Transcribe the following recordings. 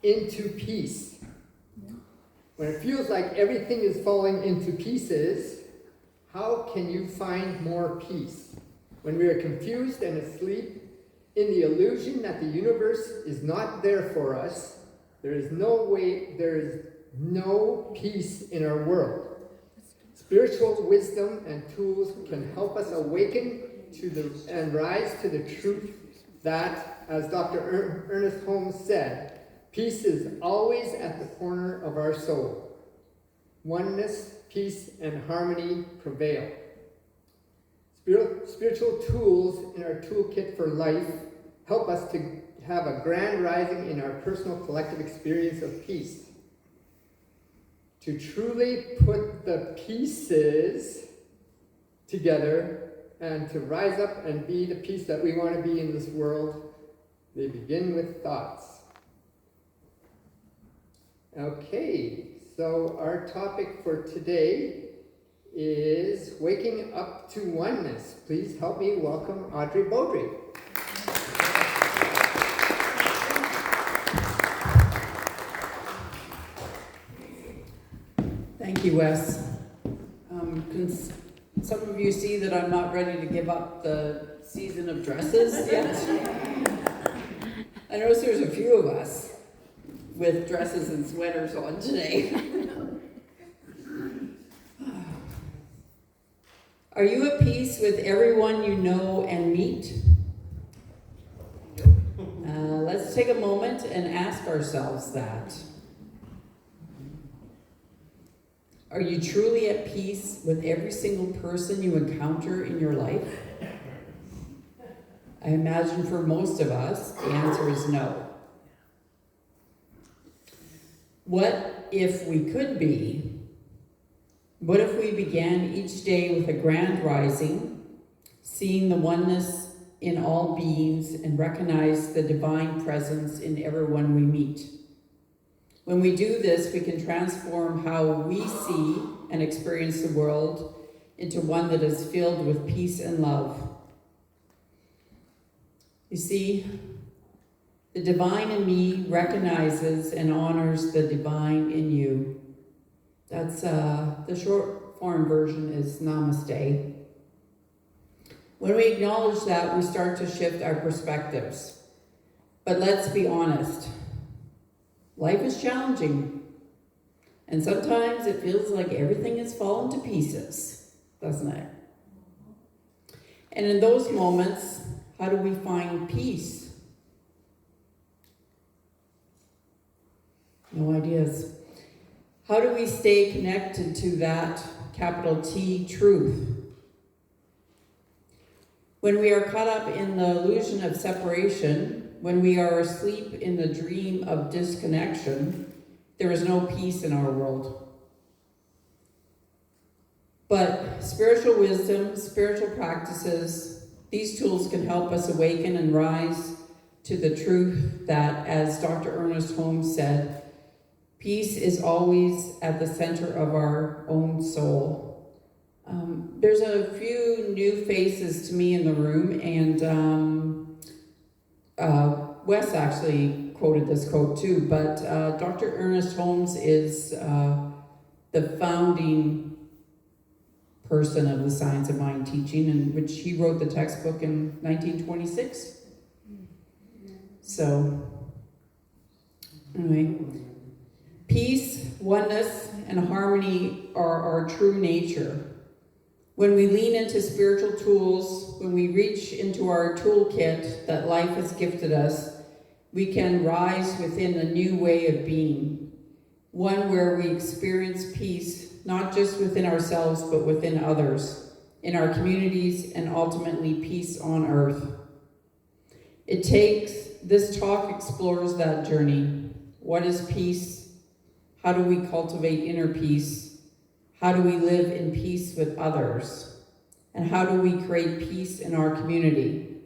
into peace. When it feels like everything is falling into pieces, how can you find more peace? When we are confused and asleep in the illusion that the universe is not there for us, there is no peace in our world. Spiritual wisdom and tools can help us awaken and rise to the truth that, as Dr. Ernest Holmes said, peace is always at the corner of our soul. Oneness, peace, and harmony prevail. Spiritual tools in our toolkit for life help us to have a grand rising in our personal collective experience of peace. To truly put the pieces together and to rise up and be the peace that we want to be in this world, they begin with thoughts. Okay, so our topic for today is waking up to oneness. Please help me welcome Audrey Beaudry. Thank you, Wes. Some of you see that I'm not ready to give up the season of dresses yet. I notice there's a few of us with dresses and sweaters on today. Are you at peace with everyone you know and meet? Let's take a moment and ask ourselves that. Are you truly at peace with every single person you encounter in your life? I imagine for most of us, the answer is no. What if we could be? What if we began each day with a grand rising, seeing the oneness in all beings and recognize the divine presence in everyone we meet? When we do this, we can transform how we see and experience the world into one that is filled with peace and love. You see, the divine in me recognizes and honors the divine in you. That's the short form version is namaste. When we acknowledge that, we start to shift our perspectives. But let's be honest. Life is challenging, and sometimes it feels like everything has fallen to pieces, doesn't it? And in those moments, how do we find peace? No ideas. How do we stay connected to that capital T truth? When we are caught up in the illusion of separation, when we are asleep in the dream of disconnection, there is no peace in our world. But spiritual wisdom, spiritual practices, these tools can help us awaken and rise to the truth that, as Dr. Ernest Holmes said, peace is always at the center of our own soul. There's a few new faces to me in the room, and Wes actually quoted this quote too, but Dr. Ernest Holmes is the founding person of the science of mind teaching, in which he wrote the textbook in 1926. So, anyway, peace, oneness, and harmony are our true nature. When we lean into spiritual tools, when we reach into our toolkit that life has gifted us, we can rise within a new way of being, one where we experience peace, not just within ourselves, but within others, in our communities, and ultimately peace on earth. This talk explores that journey. What is peace? How do we cultivate inner peace? How do we live in peace with others? And how do we create peace in our community?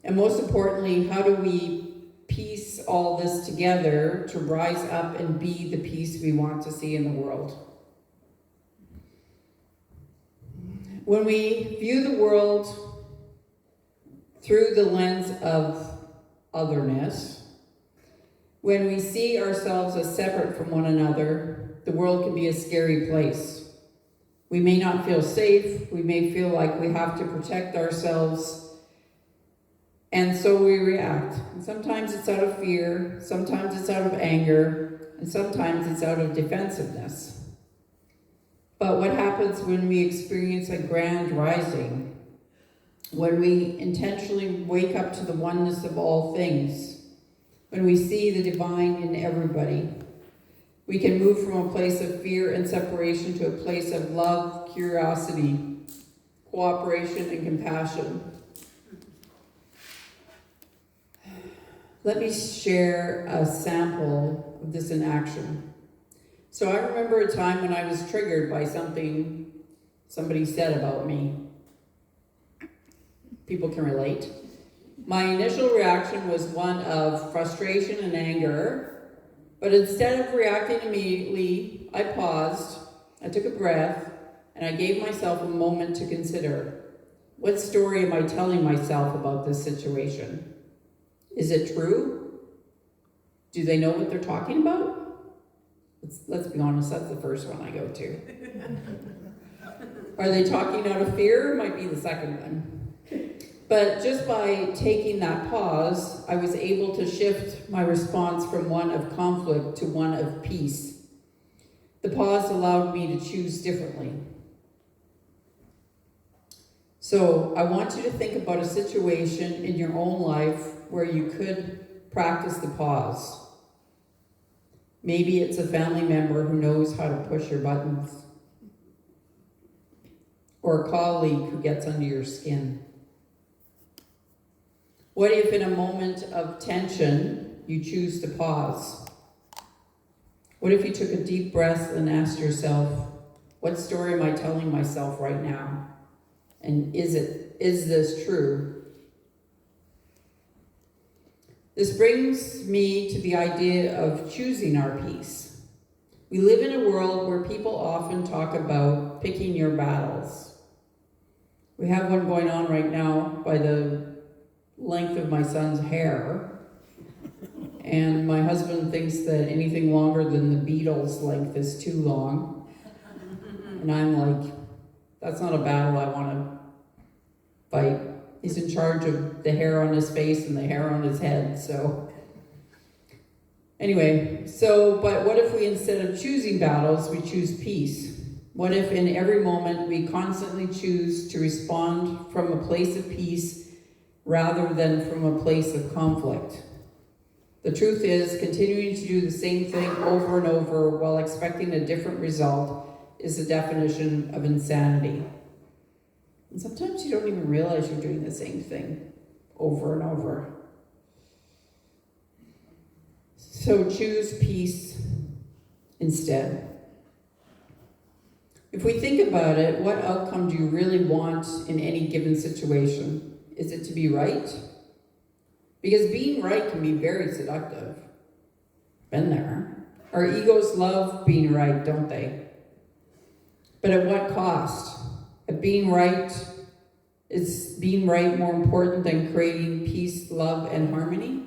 And most importantly, how do we piece all this together to rise up and be the peace we want to see in the world? When we view the world through the lens of otherness, When we see ourselves as separate from one another, the world can be a scary place. We may not feel safe. We may feel like we have to protect ourselves. And so we react. And sometimes it's out of fear, sometimes it's out of anger, and sometimes it's out of defensiveness. But what happens when we experience a grand rising? When we intentionally wake up to the oneness of all things? When we see the divine in everybody? We can move from a place of fear and separation to a place of love, curiosity, cooperation, and compassion. Let me share a sample of this in action. So I remember a time when I was triggered by something somebody said about me. People can relate. My initial reaction was one of frustration and anger, but instead of reacting immediately, I paused, I took a breath, and I gave myself a moment to consider, what story am I telling myself about this situation? Is it true? Do they know what they're talking about? Let's be honest, that's the first one I go to. Are they talking out of fear? Might be the second one. But just by taking that pause, I was able to shift my response from one of conflict to one of peace. The pause allowed me to choose differently. So I want you to think about a situation in your own life where you could practice the pause. Maybe it's a family member who knows how to push your buttons, or a colleague who gets under your skin. What if in a moment of tension, you choose to pause? What if you took a deep breath and asked yourself, what story am I telling myself right now? And is this true? This brings me to the idea of choosing our peace. We live in a world where people often talk about picking your battles. We have one going on right now by the length of my son's hair. And my husband thinks that anything longer than the Beatles' length is too long. And I'm like, that's not a battle I want to fight. He's in charge of the hair on his face and the hair on his head, so. Anyway, but what if we, instead of choosing battles, we choose peace? What if in every moment we constantly choose to respond from a place of peace rather than from a place of conflict? The truth is, continuing to do the same thing over and over while expecting a different result is the definition of insanity. And sometimes you don't even realize you're doing the same thing over and over. So choose peace instead. If we think about it, what outcome do you really want in any given situation? Is it to be right? Because being right can be very seductive. Been there. Our egos love being right, don't they? But at what cost? Being right, is being right more important than creating peace, love, and harmony?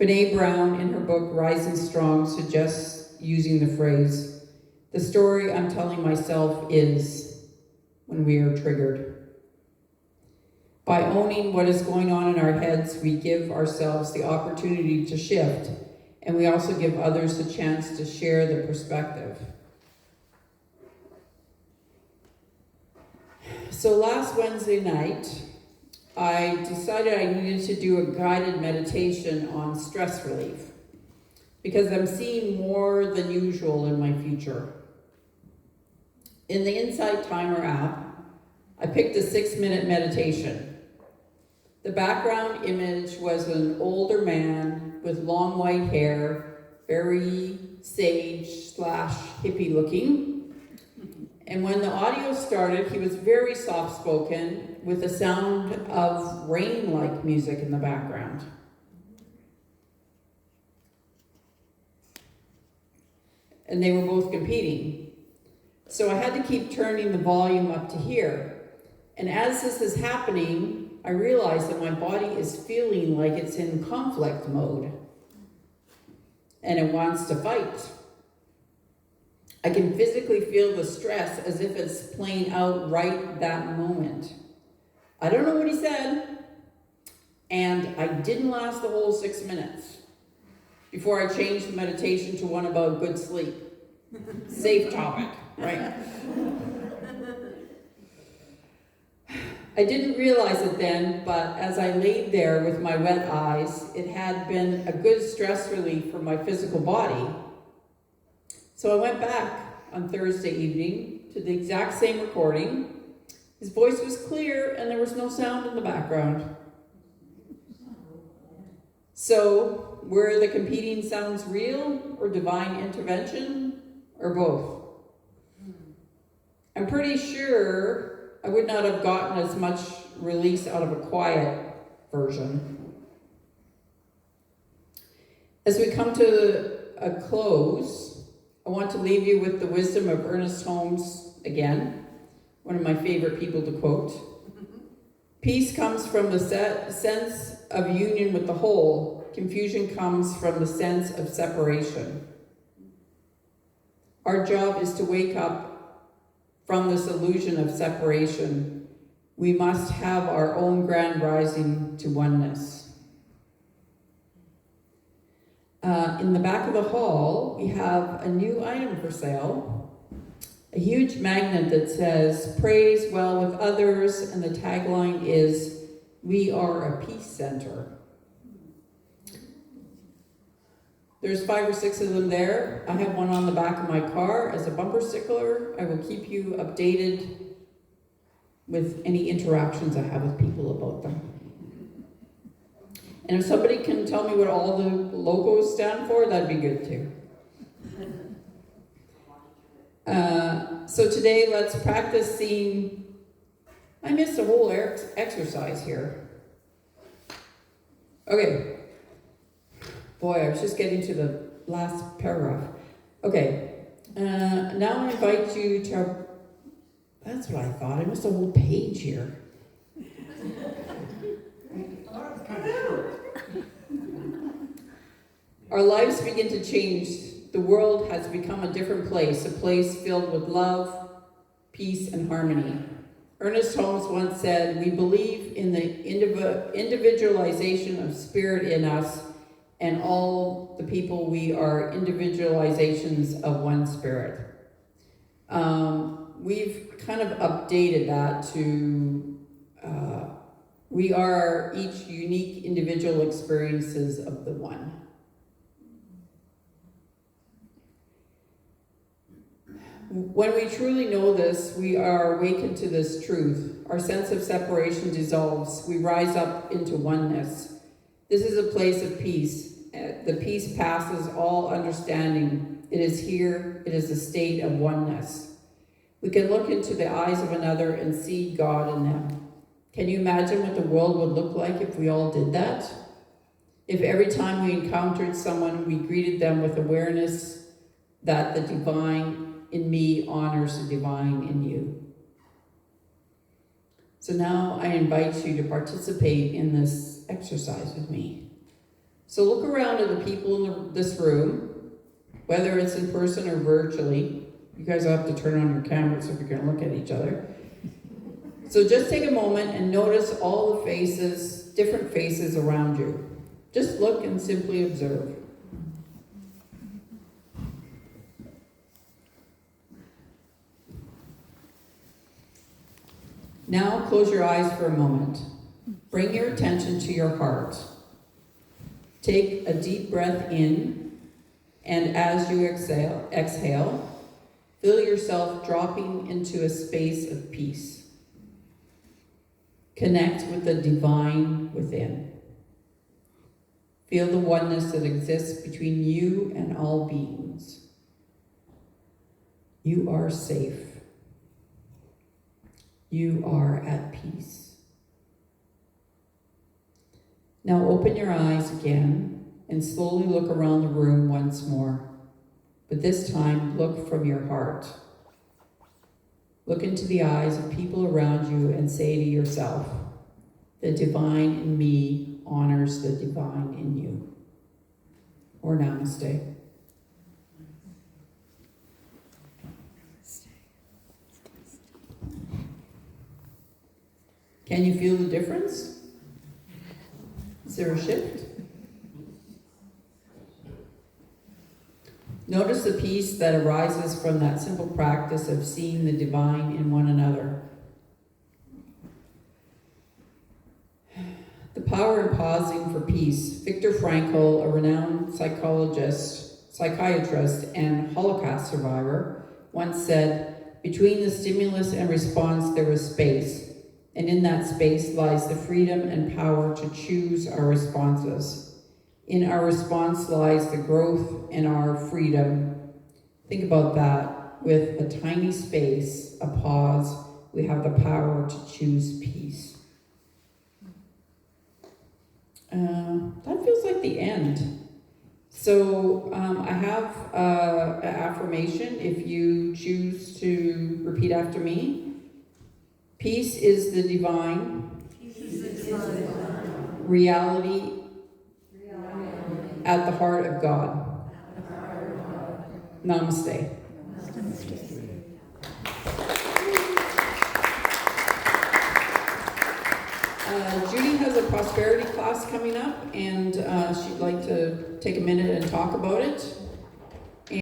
Brene Brown, in her book Rising Strong, suggests using the phrase, the story I'm telling myself is, when we are triggered. By owning what is going on in our heads, we give ourselves the opportunity to shift, and we also give others a chance to share the perspective. So last Wednesday night, I decided I needed to do a guided meditation on stress relief because I'm seeing more than usual in my future. In the Insight Timer app, I picked a 6-minute meditation. The background image was an older man with long white hair, very sage/hippie looking. And when the audio started, he was very soft-spoken with the sound of rain-like music in the background. And they were both competing. So I had to keep turning the volume up to here. And as this is happening, I realize that my body is feeling like it's in conflict mode. and it wants to fight. I can physically feel the stress as if it's playing out right that moment. I don't know what he said, and I didn't last the whole 6 minutes before I changed the meditation to one about good sleep. Safe topic, right? I didn't realize it then, but as I laid there with my wet eyes, it had been a good stress relief for my physical body. So I went back on Thursday evening to the exact same recording. His voice was clear and there was no sound in the background. So, were the competing sounds real or divine intervention or both? I'm pretty sure I would not have gotten as much release out of a quiet version. As we come to a close, I want to leave you with the wisdom of Ernest Holmes again, one of my favorite people to quote. Peace comes from the sense of union with the whole. Confusion comes from the sense of separation. Our job is to wake up from this illusion of separation. We must have our own grand rising to oneness. In the back of the hall, we have a new item for sale. A huge magnet that says, praise well with others, and the tagline is, we are a peace center. There's 5 or 6 of them there. I have one on the back of my car as a bumper sticker. I will keep you updated with any interactions I have with people about them. And if somebody can tell me what all the logos stand for, that'd be good too. So today, let's practice seeing. I missed a whole exercise here. Okay. Boy, I was just getting to the last paragraph. Okay. Now I invite you to. That's what I thought. I missed a whole page here. Our lives begin to change. The world has become a different place, a place filled with love, peace, and harmony. Ernest Holmes once said, we believe in the individualization of spirit in us, and all the people we are individualizations of one spirit. We've kind of updated that to we are each unique individual experiences of the one. When we truly know this, we are awakened to this truth. Our sense of separation dissolves. We rise up into oneness. This is a place of peace. The peace passes all understanding. It is here. It is a state of oneness. We can look into the eyes of another and see God in them. Can you imagine what the world would look like if we all did that? If every time we encountered someone, we greeted them with awareness that the divine in me honors the divine in you. So now I invite you to participate in this exercise with me. So look around at the people in this room, whether it's in person or virtually. You guys will have to turn on your cameras if you're going to look at each other. So just take a moment and notice all the faces, different faces around you. Just look and simply observe. Now close your eyes for a moment. Bring your attention to your heart. Take a deep breath in, and as you exhale, feel yourself dropping into a space of peace. Connect with the divine within. Feel the oneness that exists between you and all beings. You are safe. You are at peace. Now open your eyes again and slowly look around the room once more. But this time, look from your heart. Look into the eyes of people around you and say to yourself, the divine in me honors the divine in you. or namaste. Can you feel the difference? Is there a shift? Notice the peace that arises from that simple practice of seeing the divine in one another. The power in pausing for peace. Viktor Frankl, a renowned psychiatrist, and Holocaust survivor, once said, "Between the stimulus and response there is space, and in that space lies the freedom and power to choose our responses. In our response lies the growth and our freedom." Think about that. With a tiny space, a pause, we have the power to choose peace. That feels like the end. So I have an affirmation if you choose to repeat after me. Peace is the divine. Reality at the heart of God. Namaste. Judy has a prosperity class coming up, and she'd like to take a minute and talk about it.